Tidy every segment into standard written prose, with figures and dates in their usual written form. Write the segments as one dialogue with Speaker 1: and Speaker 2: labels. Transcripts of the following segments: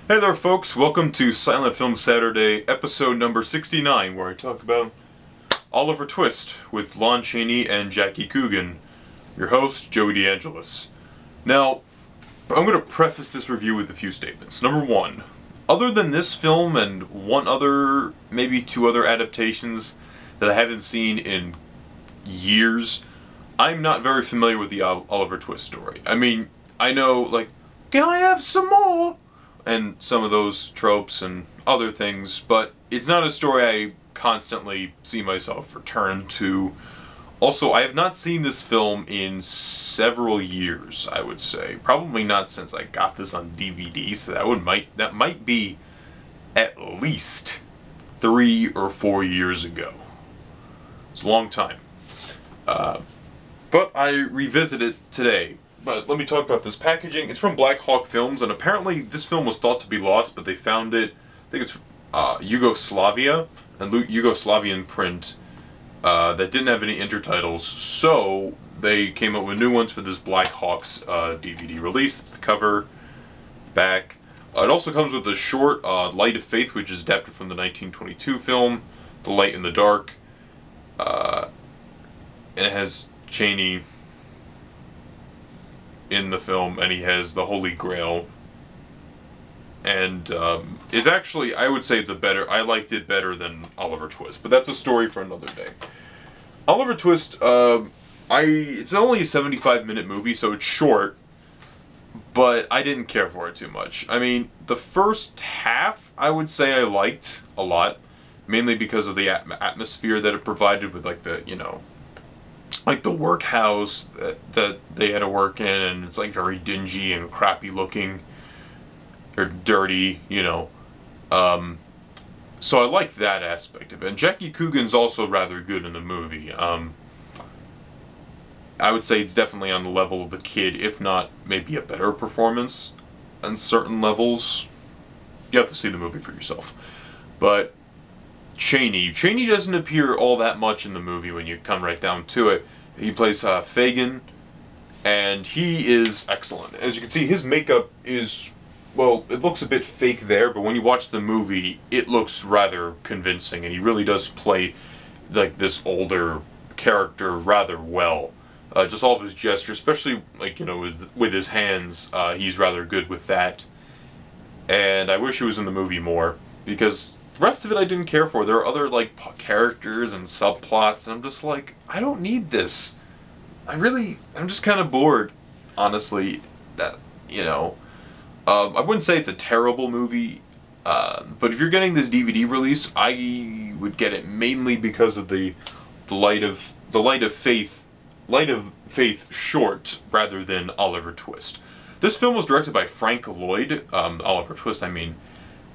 Speaker 1: Hey there folks, welcome to Silent Film Saturday, episode number 69, where I talk about Oliver Twist with Lon Chaney and Jackie Coogan. Your host, Joey DeAngelis. Now, I'm going to preface this review with a few statements. Number one, other than this film and one other, maybe two other adaptations that I haven't seen in years, I'm not very familiar with the Oliver Twist story. I mean, I know, like, can I have some more? And some of those tropes and other things, but it's not a story I constantly see myself return to. Also, I have not seen this film in several years, I would say. Probably not since I got this on DVD, so that might be at least 3 or 4 years ago. It's a long time. But I revisit it today. But let me talk about this packaging. It's from Black Hawk Films, and apparently this film was thought to be lost, but they found it. I think it's Yugoslavia, and Yugoslavian print that didn't have any intertitles, so they came up with new ones for this Black Hawks DVD release. It's the cover, back. It also comes with a short, Light of Faith, which is adapted from the 1922 film, The Light in the Dark. And it has Chaney in the film, and he has the Holy Grail. And it's actually, I would say I liked it better than Oliver Twist, but that's a story for another day. Oliver Twist, it's only a 75-minute movie, so it's short, but I didn't care for it too much. I mean, the first half, I would say I liked a lot, mainly because of the atmosphere that it provided with, like, the, you know, like the workhouse that they had to work in, and it's like very dingy and crappy looking, or dirty, you know. So I like that aspect of it. And Jackie Coogan's also rather good in the movie. I would say it's definitely on the level of the kid, if not maybe a better performance on certain levels. You have to see the movie for yourself. But Chaney doesn't appear all that much in the movie when you come right down to it. He plays Fagin, and he is excellent. As you can see, his makeup is, well, it looks a bit fake there, but when you watch the movie, it looks rather convincing, and he really does play like this older character rather well. Just all of his gestures, especially, like, you know, with his hands, he's rather good with that. And I wish he was in the movie more, because the rest of it I didn't care for. There are other, like, characters and subplots, and I'm just like, I don't need this. I'm just kind of bored, honestly, that, you know. I wouldn't say it's a terrible movie, but if you're getting this DVD release, I would get it mainly because of the Light of Faith short, rather than Oliver Twist. This film was directed by Frank Lloyd, Oliver Twist, I mean.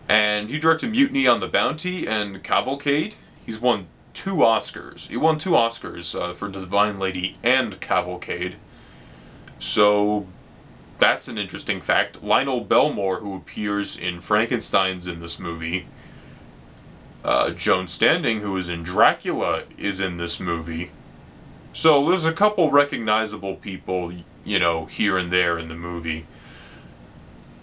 Speaker 1: And he directed Mutiny on the Bounty and Cavalcade. He's won 2 Oscars. He won 2 Oscars for Divine Lady and Cavalcade. So that's an interesting fact. Lionel Belmore, who appears in Frankenstein's in this movie. Joan Standing, who is in Dracula, is in this movie. So there's a couple recognizable people, you know, here and there in the movie.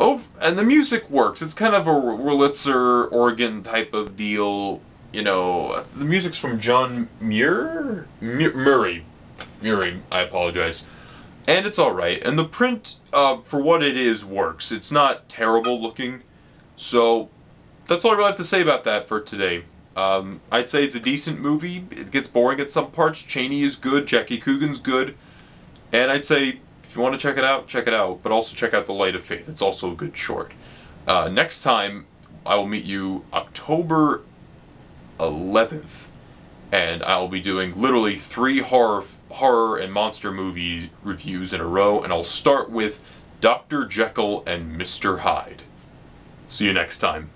Speaker 1: Oh, and the music works. It's kind of a Wurlitzer organ type of deal, you know. The music's from John Murray, I apologize. And it's alright. And the print, for what it is, works. It's not terrible looking. So, that's all I really have to say about that for today. I'd say it's a decent movie. It gets boring at some parts. Chaney is good. Jackie Coogan's good. And I'd say, if you want to check it out, but also check out The Light of Faith. It's also a good short. Next time, I will meet you October 11th, and I will be doing literally 3 horror and monster movie reviews in a row, and I'll start with Dr. Jekyll and Mr. Hyde. See you next time.